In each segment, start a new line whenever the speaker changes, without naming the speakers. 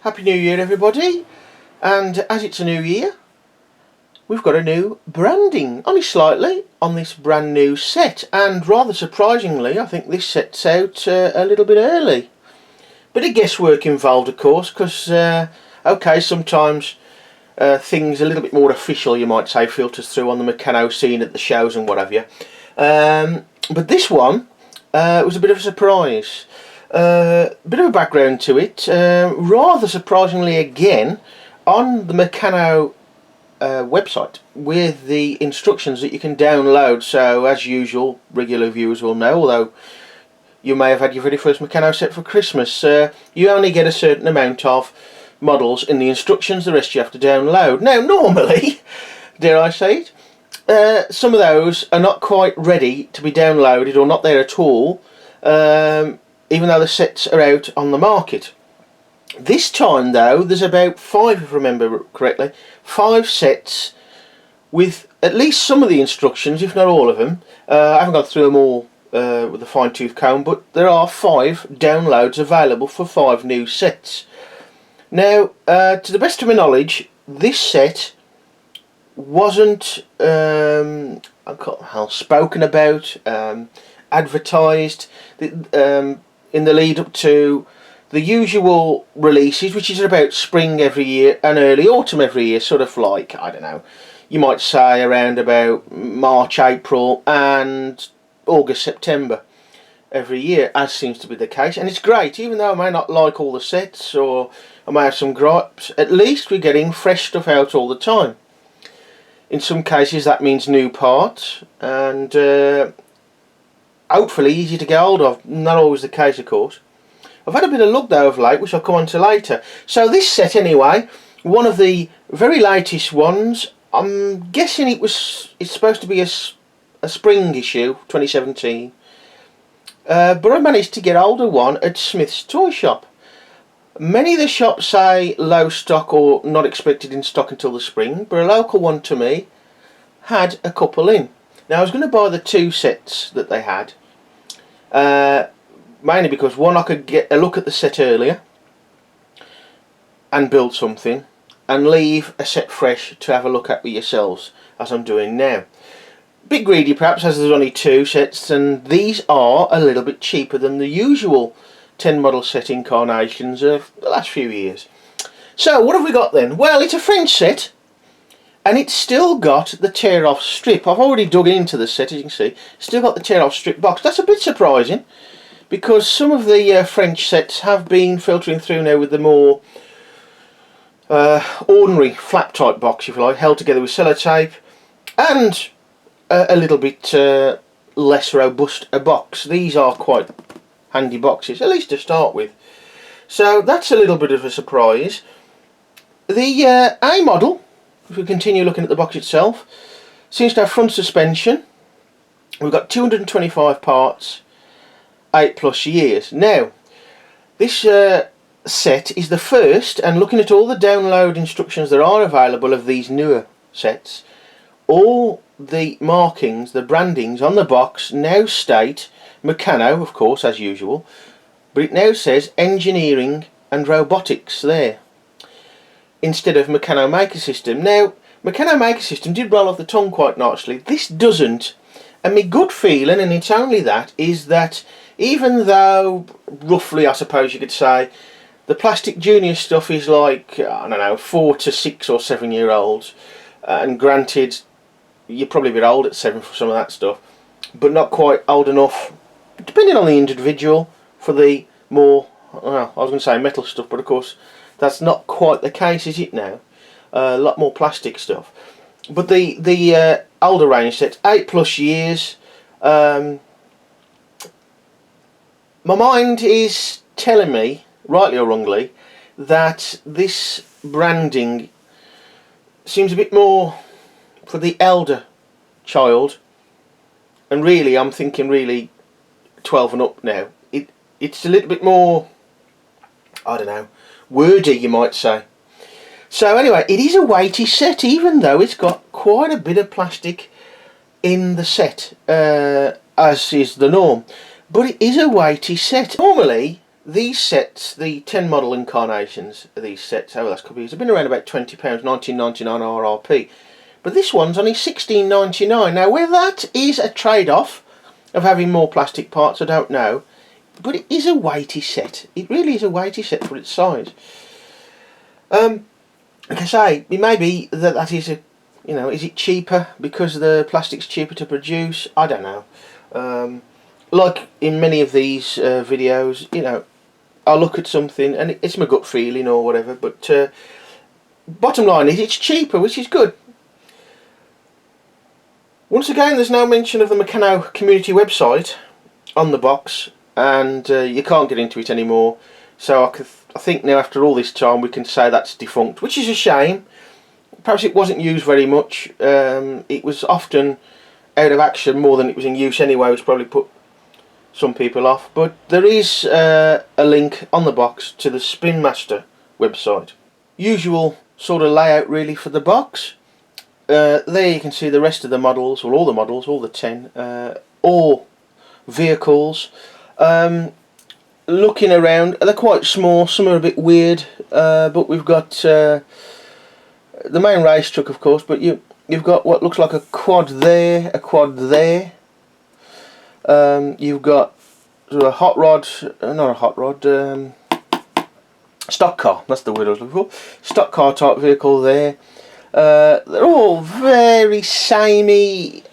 Happy New Year everybody, and as it's a new year we've got a new branding, only slightly, on this brand new set, and rather surprisingly I think this set's out a little bit early. Bit of guesswork involved of course, because okay, sometimes things a little bit more official, you might say, filters through on the Meccano scene at the shows and what have you. But this one was a bit of a surprise. Bit of a background to it. Rather surprisingly again, on the Meccano website with the instructions that you can download. So as usual, regular viewers will know, although you may have had your very first Meccano set for Christmas, you only get a certain amount of models in the instructions, the rest you have to download. Now normally, dare I say it, some of those are not quite ready to be downloaded or not there at all, even though the sets are out on the market. This time though, there's about 5, if I remember correctly, 5 sets with at least some of the instructions, if not all of them. I haven't gone through them all with a fine-tooth comb, but there are 5 downloads available for 5 new sets. Now, to the best of my knowledge, this set wasn't spoken about, advertised in the lead up to the usual releases, which is about spring every year and early autumn every year, sort of like, I don't know, you might say around about March, April and August, September every year, as seems to be the case. And it's great, even though I may not like all the sets or I may have some gripes, at least we're getting fresh stuff out all the time. In some cases that means new parts, and hopefully easy to get hold of. Not always the case of course. I've had a bit of luck though of late, which I'll come on to later. So this set anyway, one of the very latest ones. I'm guessing it's supposed to be a spring issue, 2017. But I managed to get hold of one at Smith's Toy Shop. Many of the shops say low stock or not expected in stock until the spring, but a local one to me had a couple in. Now I was going to buy the 2 sets that they had, mainly because one, I could get a look at the set earlier and build something, and leave a set fresh to have a look at with yourselves, as I'm doing now. Bit greedy perhaps, as there's only 2 sets, and these are a little bit cheaper than the usual 10 model set incarnations of the last few years. So what have we got then? Well, it's a French set, and it's still got the tear off strip. I've already dug into the set, as you can see. Still got the tear off strip box. That's a bit surprising, because some of the French sets have been filtering through now with the more ordinary flap type box, if you like, held together with sellotape, and a little bit less robust a box. These are quite handy boxes, at least to start with. So that's a little bit of a surprise. The A model, if we continue looking at the box itself, seems to have front suspension. We've got 225 parts, 8+ years. Now, this set is the first, and looking at all the download instructions that are available of these newer sets, all the markings, the brandings on the box now state Meccano, of course, as usual, but it now says Engineering and Robotics there, instead of Meccano Maker System. Now, Meccano Maker System did roll off the tongue quite nicely. This doesn't, and my good feeling, and it's only that, is that even though, roughly I suppose you could say, the Plastic Junior stuff is like, I don't know, 4 to 6 or 7 year olds, and granted, you're probably a bit old at 7 for some of that stuff, but not quite old enough, depending on the individual, for the more, well, I was going to say metal stuff, but of course that's not quite the case, is it now? A lot more plastic stuff. But the older range sets, 8+ years. My mind is telling me, rightly or wrongly, that this branding seems a bit more for the elder child, and really I'm thinking really 12 and up now. It's a little bit more, I don't know, wordy you might say. So anyway, it is a weighty set, even though it's got quite a bit of plastic in the set, as is the norm. But it is a weighty set. Normally these sets, the 10 model incarnations of these sets over the last couple of years, have been around about £20, £19.99 RRP. But this one's only £16.99. Now, whether that is a trade-off of having more plastic parts, I don't know. But it is a weighty set. It really is a weighty set for its size. Like I say, it may be that that is a, you know, is it cheaper because the plastic's cheaper to produce? I don't know. Like in many of these videos, you know, I look at something and it's my gut feeling or whatever, but bottom line is it's cheaper, which is good. Once again, there's no mention of the Meccano community website on the box, and you can't get into it anymore. So I think now after all this time we can say that's defunct, which is a shame. Perhaps it wasn't used very much. It was often out of action more than it was in use anyway, which probably put some people off. But there is a link on the box to the Spin Master website. Usual sort of layout really for the box. There you can see the rest of the models, or all the models, all the 10, or vehicles. Looking around, they're quite small, some are a bit weird, but we've got the main race truck, of course, but you've got what looks like a quad there, a quad there. You've got sort of a hot rod, not a hot rod, stock car, that's the word I was looking for, stock car type vehicle there. They're all very samey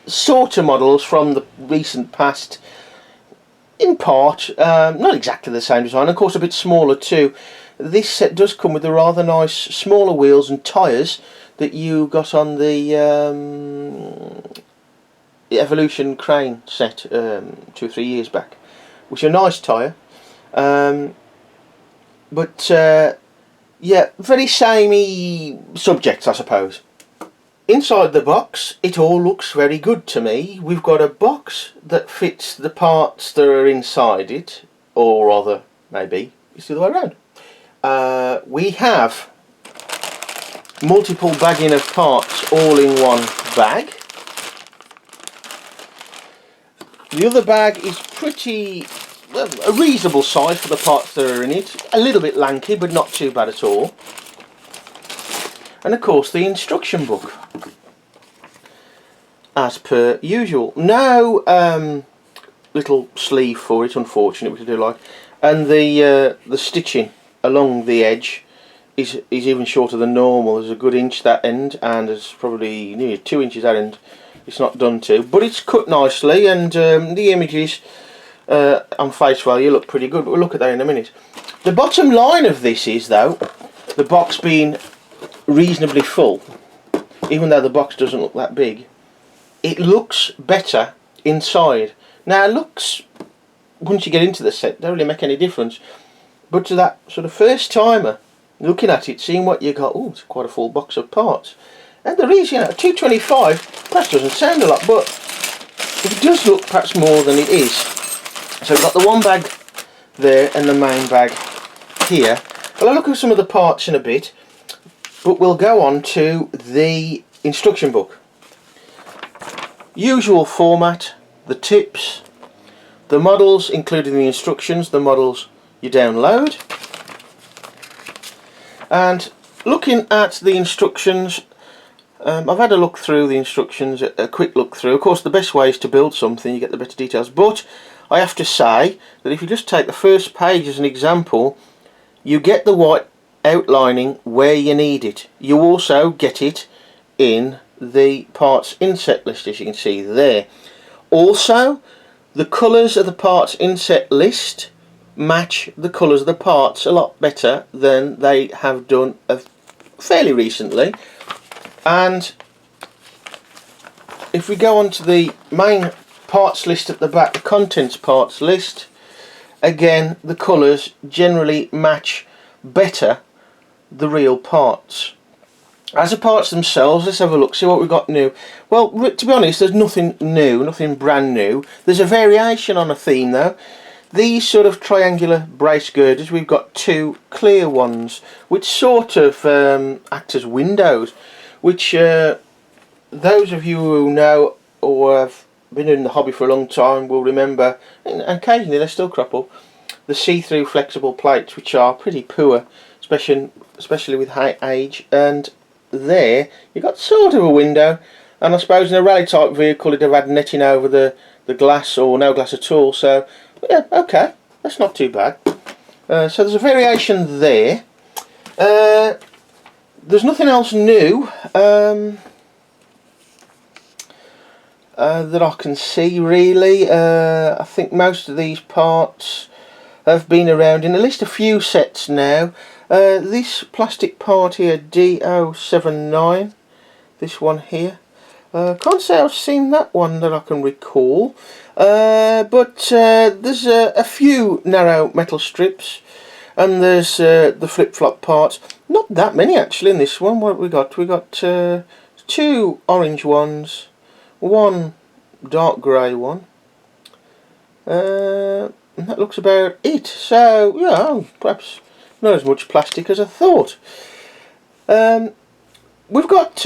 sort of models from the recent past, in part. Not exactly the same design, of course a bit smaller too. This set does come with a rather nice smaller wheels and tyres that you got on the Evolution Crane set 2 or 3 years back, which are a nice tyre. But yeah, very samey subjects, I suppose. Inside the box, it all looks very good to me. We've got a box that fits the parts that are inside it, or rather, maybe it's the other way around. We have multiple bagging of parts all in one bag. The other bag is pretty, well, a reasonable size for the parts that are in it. A little bit lanky, but not too bad at all. And of course the instruction book, as per usual. No little sleeve for it, unfortunately, which I do like. And the stitching along the edge is even shorter than normal. There's a good inch that end, and there's probably nearly 2 inches that end. It's not done to, but it's cut nicely, and the images on face value look pretty good, but we'll look at that in a minute. The bottom line of this is, though, the box being reasonably full, even though the box doesn't look that big, it looks better inside. Now, looks, once you get into the set, don't really make any difference, but to that sort of first timer looking at it, seeing what you got, oh, it's quite a full box of parts. And there is, you know, 225 perhaps doesn't sound a lot, but it does look perhaps more than it is. So we've got the one bag there and the main bag here. Well, I'll look at some of the parts in a bit, but we'll go on to the instruction book. Usual format, the tips, the models including the instructions, the models you download. And looking at the instructions, I've had a look through the instructions, a quick look through. Of course, the best way is to build something, you get the better details, but I have to say that if you just take the first page as an example, you get the white outlining where you need it. You also get it in the parts inset list, as you can see there. Also, the colours of the parts inset list match the colours of the parts a lot better than they have done fairly recently. And if we go on to the main parts list at the back, the contents parts list, again the colours generally match better the real parts. As the parts themselves, let's have a look, see what we've got new. Well, to be honest, there's nothing new, nothing brand new. There's a variation on a theme though. These sort of triangular brace girders, we've got 2 clear ones which sort of act as windows, which those of you who know or have been in the hobby for a long time will remember, and occasionally they still crop up, the see-through flexible plates, which are pretty poor, especially with high age. And there you've got sort of a window, and I suppose in a rally type vehicle it'd have had netting over the glass or no glass at all. So yeah, okay, that's not too bad. So there's a variation there. There's nothing else new that I can see really. I think most of these parts have been around in at least a few sets now. This plastic part here, D079, this one here, can't say I've seen that one that I can recall, but there's a few narrow metal strips, and there's the flip-flop parts. Not that many actually in this one. What have we got? We got 2 orange ones, 1 dark grey one, and that looks about it. So yeah, perhaps not as much plastic as I thought. We've got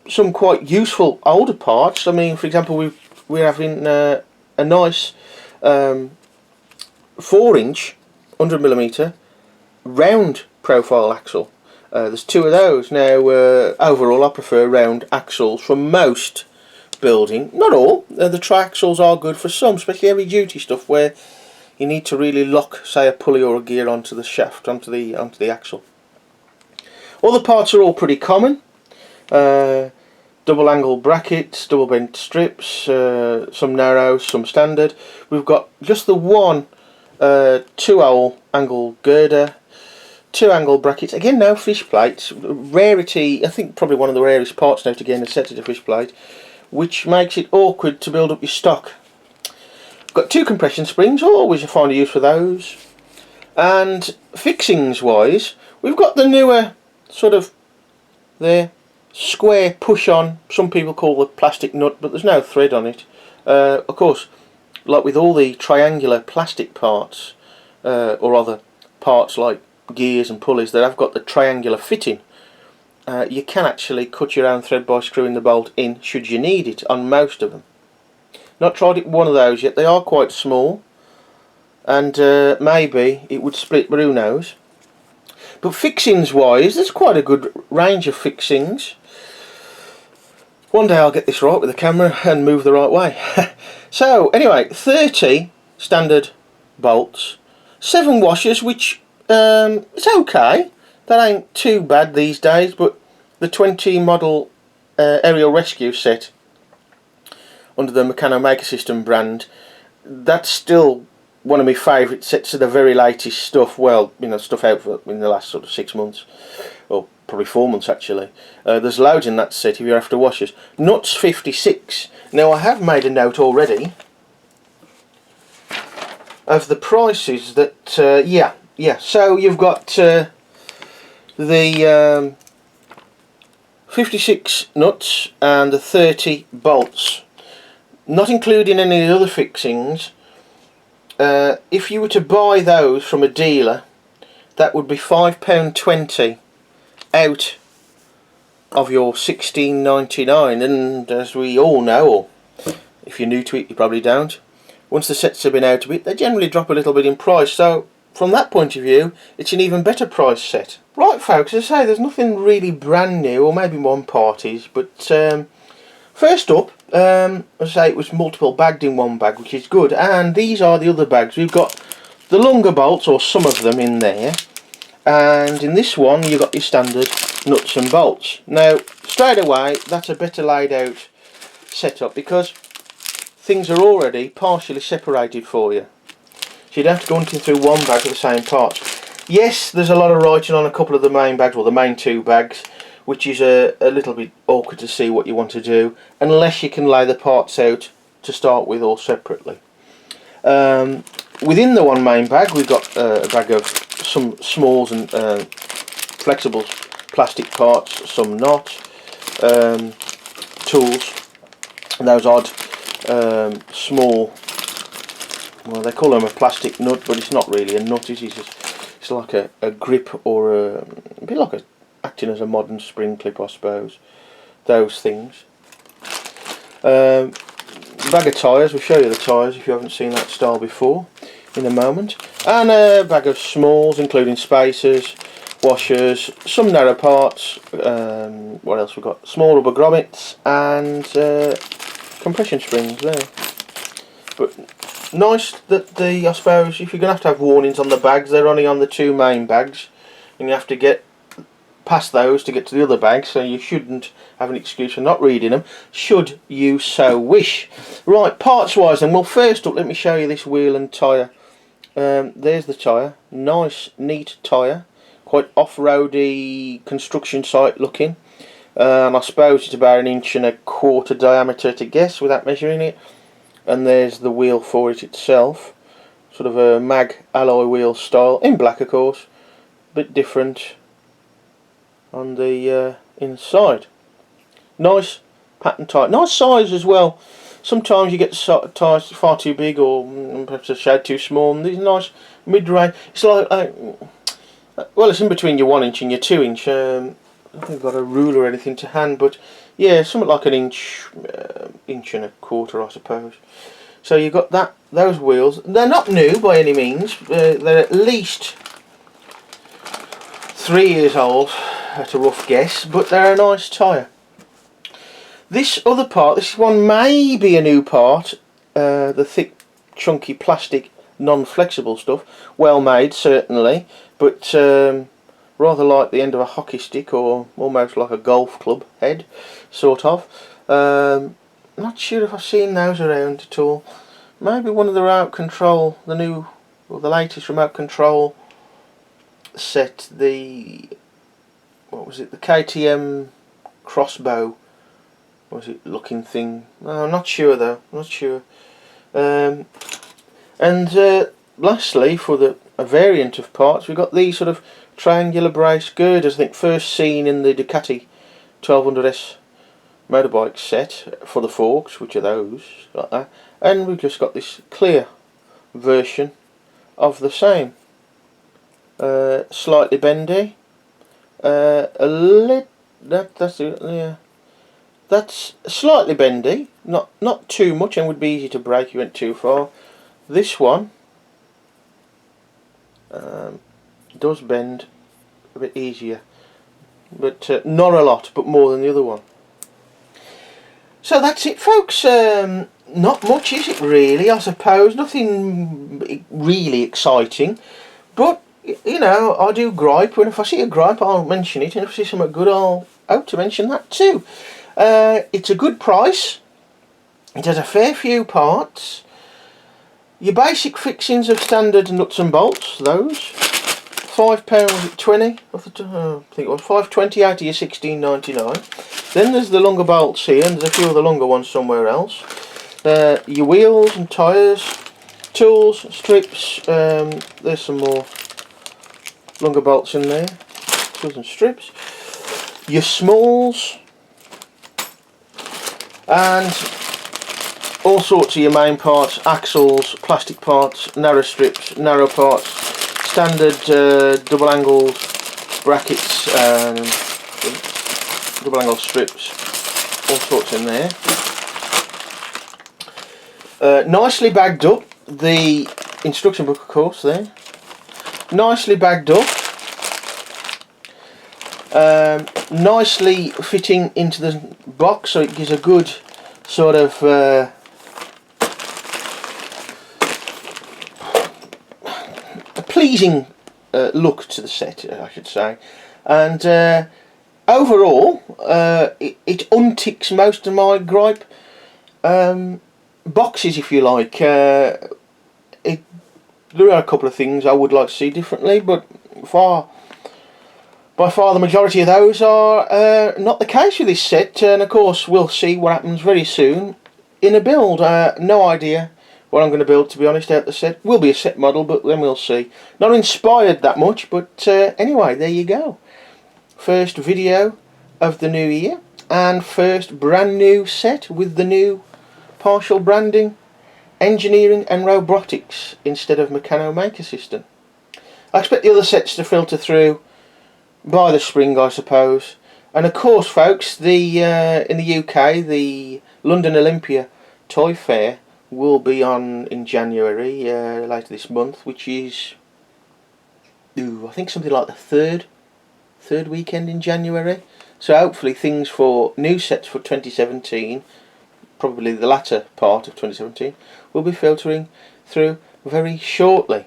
some quite useful older parts. I mean, for example, we're having a nice 4-inch 100mm round profile axle. There's 2 of those now. Overall I prefer round axles for most building, not all. The triaxles are good for some, especially heavy duty stuff where you need to really lock, say, a pulley or a gear onto the shaft, onto the axle. All the parts are all pretty common. Double angle brackets, double bent strips, some narrow, some standard. We've got just the one 2-hole angle girder, 2 angle brackets, again no fish plates. Rarity, I think probably one of the rarest parts now to get in a set of the fish plate, which makes it awkward to build up your stock. Got 2 compression springs, always find a use for those. And fixings wise, we've got the newer sort of there square push on, some people call the plastic nut, but there's no thread on it. Of course, like with all the triangular plastic parts, or other parts like gears and pulleys that have got the triangular fitting, you can actually cut your own thread by screwing the bolt in should you need it on most of them. Not tried it with one of those yet. They are quite small, and maybe it would split, but who knows. But fixings wise, there's quite a good range of fixings. One day I'll get this right with the camera and move the right way. So anyway, 30 standard bolts, 7 washers, which it's okay. That ain't too bad these days, but the 20 model aerial rescue set under the Meccano Maker System brand, that's still one of my favourite sets of the very latest stuff. Well, you know, stuff out in the last sort of 6 months, or probably 4 months actually. There's loads in that set if you're after washers. Nuts 56. Now I have made a note already of the prices that yeah. So you've got the 56 nuts and the 30 bolts, not including any of the other fixings. If you were to buy those from a dealer, that would be £5.20 out of your £16.99, and as we all know, or if you're new to it you probably don't, once the sets have been out a bit they generally drop a little bit in price. So from that point of view it's an even better price set. Right folks, as I say, there's nothing really brand new, or maybe one part is, but first up, as I say, it was multiple bagged in one bag, which is good, and these are the other bags. We've got the longer bolts, or some of them, in there, and in this one you've got your standard nuts and bolts. Now straight away that's a better laid out setup because things are already partially separated for you, so you don't have to go hunting through one bag with the same parts. Yes, there's a lot of writing on a couple of the main bags, or the main 2 bags, which is a little bit awkward to see what you want to do unless you can lay the parts out to start with all separately. Within the one main bag we've got a bag of some smalls and flexible plastic parts, some not, tools, and those odd small, well they call them a plastic nut, but it's not really a nut, it's like a grip, or a bit like acting as a modern spring clip I suppose, those things. Bag of tyres, we'll show you the tyres if you haven't seen that style before in a moment. and a bag of smalls including spacers, washers, some narrow parts, what else we've got, small rubber grommets and compression springs there. But nice that I suppose if you're going to have warnings on the bags, they're only on the two main bags and you have to get past those to get to the other bags, so you shouldn't have an excuse for not reading them should you so wish. Right, parts wise then, well first up let me show you this wheel and tyre. There's the tyre, nice neat tyre, quite off-roady construction site looking. I suppose it's about 1.25 inches diameter to guess without measuring it. And there's the wheel for it itself, sort of a mag alloy wheel style, in black of course, bit different on the inside. Nice pattern tyre, nice size as well. Sometimes you get tyres far too big or perhaps a shade too small, and these nice mid-range. It's like, well, it's in between your 1 inch and your 2 inch. I don't think I've got a ruler or anything to hand, but yeah, something like an inch, 1.25 inches, I suppose. So you've got those wheels. They're not new by any means. They're at least 3 years old, at a rough guess, but they're a nice tyre. This other part, this one may be a new part, the thick, chunky plastic, non-flexible stuff. Well made, certainly, but rather like the end of a hockey stick or almost like a golf club head, sort of. Not sure if I've seen those around at all. Maybe one of the remote control, the new, or the latest remote control set, what was it, the KTM crossbow, was it looking thing? No, I'm not sure though, not sure. And lastly, for a variant of parts, we've got these sort of triangular brace girders, I think first seen in the Ducati 1200S motorbike set for the forks, which are those, like that. And we've just got this clear version of the same. Slightly bendy. That's slightly bendy, not too much, and would be easy to break if you went too far. This one does bend a bit easier, but not a lot, but more than the other one. So that's it, folks. Not much, is it really? I suppose nothing really exciting, but you know, I do gripe, and if I see a gripe I'll mention it, and if I see something good I'll hope to mention that too. It's a good price, it has a fair few parts, your basic fixings of standard nuts and bolts, those, £5.20, I think it was £5.20 out of your £16.99. Then there's the longer bolts here, and there's a few other longer ones somewhere else. Your wheels and tyres, tools, strips, there's some more longer bolts in there, tools and strips, your smalls, and all sorts of your main parts, axles, plastic parts, narrow strips, narrow parts, standard double angled brackets, double angled strips, all sorts in there. Nicely bagged up, the instruction book of course there, nicely bagged up, nicely fitting into the box, so it gives a good sort of a pleasing look to the set, I should say. And overall it unticks most of my gripe boxes, if you like. There are a couple of things I would like to see differently, but by far the majority of those are not the case with this set, and of course we'll see what happens very soon in a build. No idea what I'm going to build, to be honest, out the set. Will be a set model, but then we'll see. Not inspired that much, but anyway, there you go. First video of the new year, and first brand new set with the new partial branding, Engineering and Robotics instead of Meccano Maker System. I expect the other sets to filter through by the spring, I suppose. And of course, folks, in the UK, the London Olympia Toy Fair will be on in January, later this month, which is I think something like the third weekend in January. So hopefully things for new sets for 2017, probably the latter part of 2017, will be filtering through very shortly.